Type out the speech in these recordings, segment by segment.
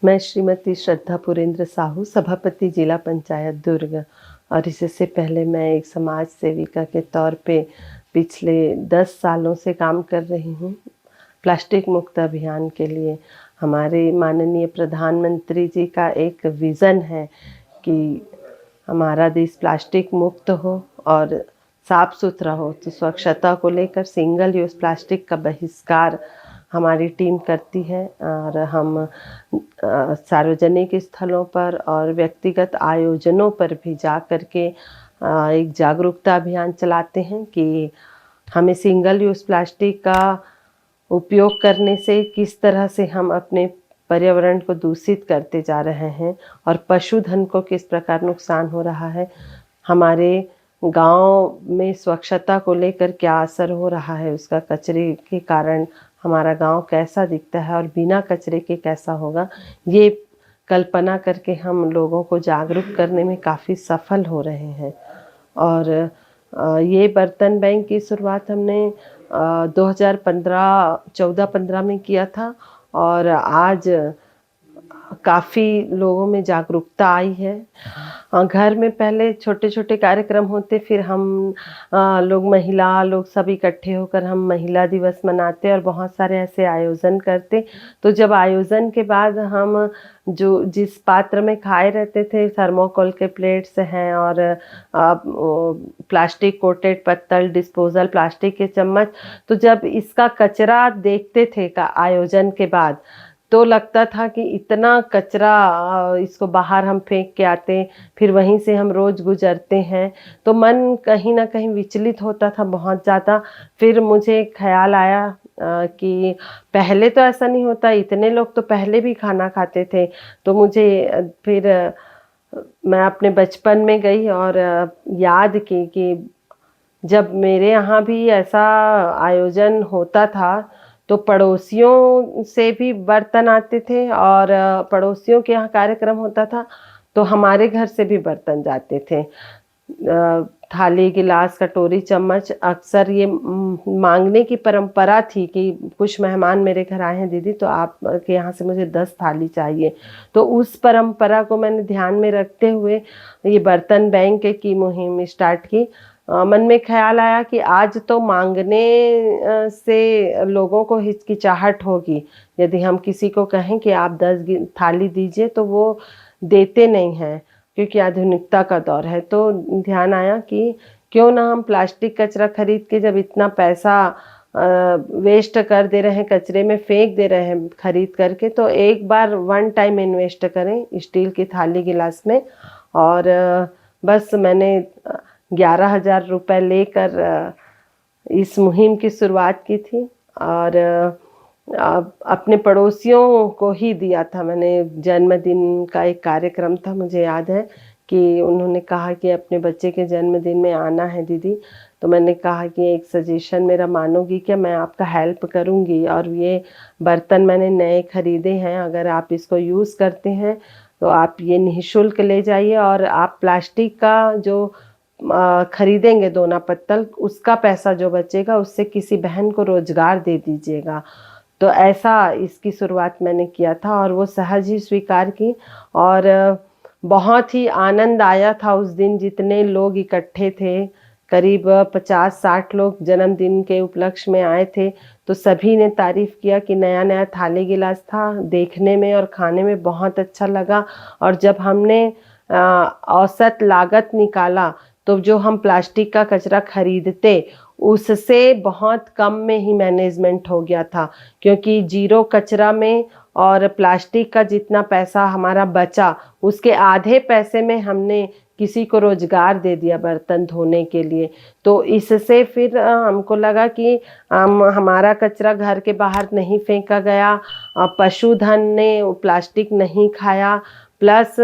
मैं श्रीमती श्रद्धा पुरेंद्र साहू, सभापति जिला पंचायत दुर्ग। और इससे पहले मैं एक समाज सेविका के तौर पे पिछले 10 सालों से काम कर रही हूँ प्लास्टिक मुक्त अभियान के लिए। हमारे माननीय प्रधानमंत्री जी का एक विज़न है कि हमारा देश प्लास्टिक मुक्त हो और साफ सुथरा हो। तो स्वच्छता को लेकर सिंगल यूज़ प्लास्टिक का बहिष्कार हमारी टीम करती है और हम सार्वजनिक स्थलों पर और व्यक्तिगत आयोजनों पर भी जा कर के एक जागरूकता अभियान चलाते हैं कि हमें सिंगल यूज़ प्लास्टिक का उपयोग करने से किस तरह से हम अपने पर्यावरण को दूषित करते जा रहे हैं और पशुधन को किस प्रकार नुकसान हो रहा है। हमारे गांव में स्वच्छता को लेकर क्या असर हो रहा है, उसका कचरे के कारण हमारा गांव कैसा दिखता है और बिना कचरे के कैसा होगा, ये कल्पना करके हम लोगों को जागरूक करने में काफ़ी सफल हो रहे हैं। और ये बर्तन बैंक की शुरुआत हमने 2014-15 में किया था और आज काफ़ी लोगों में जागरूकता आई है। घर में पहले छोटे छोटे कार्यक्रम होते, फिर हम लोग महिला लोग सब इकट्ठे होकर हम महिला दिवस मनाते और बहुत सारे ऐसे आयोजन करते। तो जब आयोजन के बाद हम जो जिस पात्र में खाए रहते थे, थर्मोकोल के प्लेट्स हैं और प्लास्टिक कोटेड पत्तल, डिस्पोजल प्लास्टिक के चम्मच, तो जब इसका कचरा देखते थे का आयोजन के बाद तो लगता था कि इतना कचरा, इसको बाहर हम फेंक के आते, फिर वहीं से हम रोज़ गुजरते हैं, तो मन कहीं ना कहीं विचलित होता था बहुत ज़्यादा। फिर मुझे ख्याल आया कि पहले तो ऐसा नहीं होता, इतने लोग तो पहले भी खाना खाते थे। तो मुझे फिर मैं अपने बचपन में गई और याद की कि जब मेरे यहाँ भी ऐसा आयोजन होता था तो पड़ोसियों से भी बर्तन आते थे और पड़ोसियों के यहाँ कार्यक्रम होता था तो हमारे घर से भी बर्तन जाते थे। थाली, गिलास, कटोरी, चम्मच अक्सर ये मांगने की परंपरा थी कि कुछ मेहमान मेरे घर आए हैं दीदी, तो आपके यहाँ से मुझे 10 थाली चाहिए। तो उस परंपरा को मैंने ध्यान में रखते हुए ये बर्तन बैंक की मुहिम स्टार्ट की। मन में ख्याल आया कि आज तो मांगने से लोगों को हिचकिचाहट होगी। यदि हम किसी को कहें कि आप 10 थाली दीजिए तो वो देते नहीं हैं क्योंकि आधुनिकता का दौर है। तो ध्यान आया कि क्यों ना हम प्लास्टिक कचरा खरीद के, जब इतना पैसा वेस्ट कर दे रहे हैं, कचरे में फेंक दे रहे हैं खरीद करके, तो एक बार वन टाइम इन्वेस्ट करें स्टील की थाली गिलास में। और बस मैंने 11,000 रुपये लेकर इस मुहिम की शुरुआत की थी और अपने पड़ोसियों को ही दिया था मैंने। जन्मदिन का एक कार्यक्रम था, मुझे याद है कि उन्होंने कहा कि अपने बच्चे के जन्मदिन में आना है दीदी, तो मैंने कहा कि एक सजेशन मेरा मानोगी क्या, मैं आपका हेल्प करूंगी। और ये बर्तन मैंने नए खरीदे हैं, अगर आप इसको यूज़ करते हैं तो आप ये निःशुल्क ले जाइए और आप प्लास्टिक का जो खरीदेंगे दोना पत्तल, उसका पैसा जो बचेगा उससे किसी बहन को रोजगार दे दीजिएगा। तो ऐसा इसकी शुरुआत मैंने किया था और वो सहज ही स्वीकार की और बहुत ही आनंद आया था उस दिन। जितने लोग इकट्ठे थे, करीब 50-60 लोग जन्मदिन के उपलक्ष्य में आए थे, तो सभी ने तारीफ किया कि नया नया थाली गिलास था, देखने में और खाने में बहुत अच्छा लगा। और जब हमने औसत लागत निकाला तो जो हम प्लास्टिक का कचरा खरीदते उससे बहुत कम में ही मैनेजमेंट हो गया था, क्योंकि जीरो कचरा में और प्लास्टिक का जितना पैसा हमारा बचा उसके आधे पैसे में हमने किसी को रोजगार दे दिया बर्तन धोने के लिए। तो इससे फिर हमको लगा कि हमारा कचरा घर के बाहर नहीं फेंका गया, पशुधन ने प्लास्टिक नहीं खाया, प्लस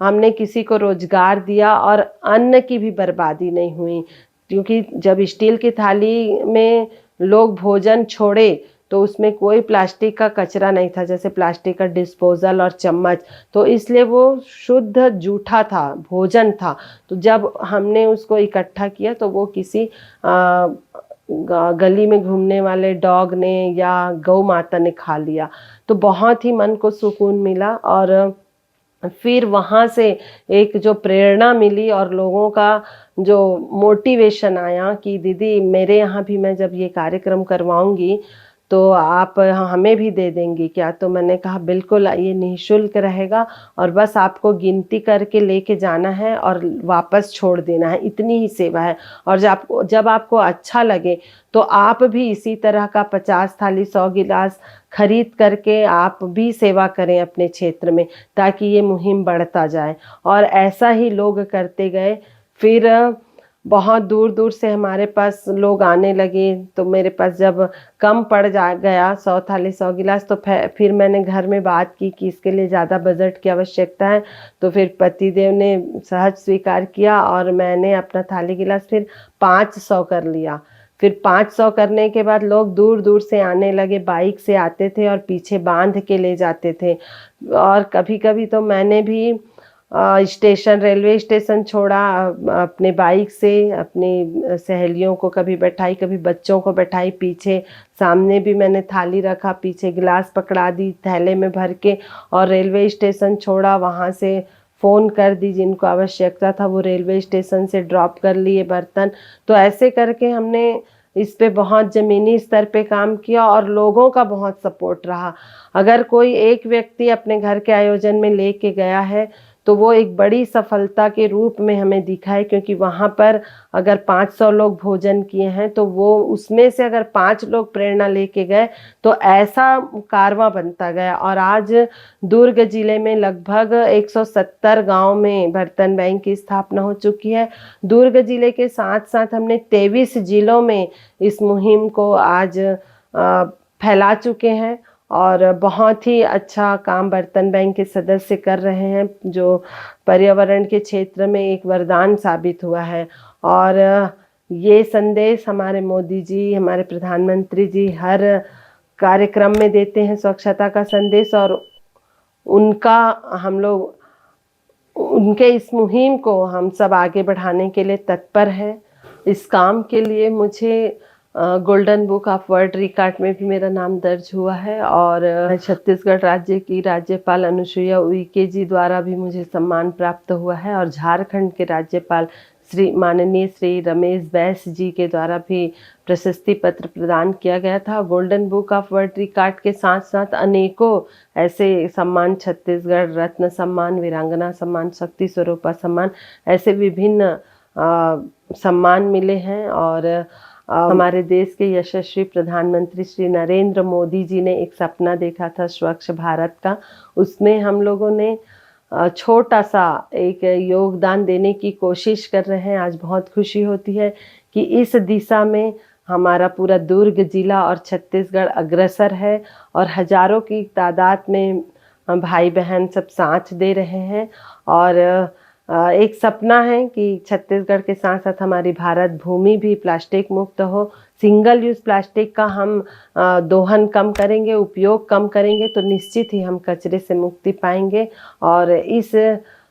हमने किसी को रोजगार दिया और अन्न की भी बर्बादी नहीं हुई। क्योंकि जब स्टील की थाली में लोग भोजन छोड़े तो उसमें कोई प्लास्टिक का कचरा नहीं था, जैसे प्लास्टिक का डिस्पोजल और चम्मच, तो इसलिए वो शुद्ध जूठा था, भोजन था। तो जब हमने उसको इकट्ठा किया तो वो किसी गली में घूमने वाले डॉग ने या गौ माता ने खा लिया। तो बहुत ही मन को सुकून मिला और फिर वहाँ से एक जो प्रेरणा मिली और लोगों का जो मोटिवेशन आया कि दीदी मेरे यहाँ भी मैं जब ये कार्यक्रम करवाऊंगी तो आप हमें भी दे देंगी क्या? तो मैंने कहा बिल्कुल, ये निःशुल्क रहेगा और बस आपको गिनती करके लेके जाना है और वापस छोड़ देना है, इतनी ही सेवा है। और जब आपको अच्छा लगे तो आप भी इसी तरह का 50 थाली 100 गिलास खरीद करके आप भी सेवा करें अपने क्षेत्र में, ताकि ये मुहिम बढ़ता जाए। और ऐसा ही लोग करते गए। फिर बहुत दूर दूर से हमारे पास लोग आने लगे। तो मेरे पास जब कम पड़ जा गया 100 थाली 100 गिलास, तो फिर मैंने घर में बात की कि इसके लिए ज़्यादा बजट की आवश्यकता है। तो फिर पतिदेव ने सहज स्वीकार किया और मैंने अपना थाली गिलास फिर 500 कर लिया। फिर 500 करने के बाद लोग दूर दूर से आने लगे, बाइक से आते थे और पीछे बांध के ले जाते थे। और कभी कभी तो मैंने भी रेलवे स्टेशन छोड़ा, अपने बाइक से अपनी सहेलियों को कभी बैठाई, कभी बच्चों को बैठाई पीछे, सामने भी मैंने थाली रखा, पीछे गिलास पकड़ा दी थैले में भर के और रेलवे स्टेशन छोड़ा। वहाँ से फ़ोन कर दी, जिनको आवश्यकता था वो रेलवे स्टेशन से ड्रॉप कर लिए बर्तन। तो ऐसे करके हमने इस पे बहुत ज़मीनी स्तर पे काम किया और लोगों का बहुत सपोर्ट रहा। अगर कोई एक व्यक्ति अपने घर के आयोजन में लेके गया है तो वो एक बड़ी सफलता के रूप में हमें दिखा है, क्योंकि वहाँ पर अगर 500 लोग भोजन किए हैं तो वो उसमें से अगर 5 लोग प्रेरणा लेके गए तो ऐसा कारवां बनता गया। और आज दुर्ग जिले में लगभग 170 गांव में बर्तन बैंक की स्थापना हो चुकी है। दुर्ग जिले के साथ साथ हमने 23 जिलों में इस मुहिम को आज फैला चुके हैं और बहुत ही अच्छा काम बर्तन बैंक के सदस्य कर रहे हैं, जो पर्यावरण के क्षेत्र में एक वरदान साबित हुआ है। और ये संदेश हमारे मोदी जी, हमारे प्रधानमंत्री जी हर कार्यक्रम में देते हैं स्वच्छता का संदेश, और उनका हम लोग उनके इस मुहिम को हम सब आगे बढ़ाने के लिए तत्पर हैं। इस काम के लिए मुझे golden book of world record में भी मेरा नाम दर्ज हुआ है और छत्तीसगढ़ राज्य की राज्यपाल अनुसुईया उइके जी द्वारा भी मुझे सम्मान प्राप्त हुआ है और झारखंड के राज्यपाल माननीय श्री रमेश बैस जी के द्वारा भी प्रशस्ति पत्र प्रदान किया गया था। Golden book of world record के साथ साथ अनेकों ऐसे सम्मान, छत्तीसगढ़ रत्न सम्मान, वीरांगना सम्मान, शक्ति स्वरूपा सम्मान, ऐसे विभिन्न सम्मान मिले हैं। और हमारे देश के यशस्वी प्रधानमंत्री श्री नरेंद्र मोदी जी ने एक सपना देखा था स्वच्छ भारत का, उसमें हम लोगों ने छोटा सा एक योगदान देने की कोशिश कर रहे हैं। आज बहुत खुशी होती है कि इस दिशा में हमारा पूरा दुर्ग जिला और छत्तीसगढ़ अग्रसर है और हजारों की तादाद में भाई बहन सब साथ दे रहे हैं। और एक सपना है कि छत्तीसगढ़ के साथ साथ हमारी भारत भूमि भी प्लास्टिक मुक्त हो। सिंगल यूज़ प्लास्टिक का हम दोहन कम करेंगे, उपयोग कम करेंगे तो निश्चित ही हम कचरे से मुक्ति पाएंगे। और इस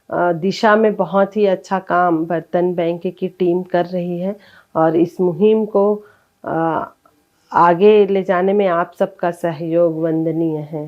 दिशा में बहुत ही अच्छा काम बर्तन बैंक की टीम कर रही है और इस मुहिम को आगे ले जाने में आप सबका सहयोग वंदनीय है।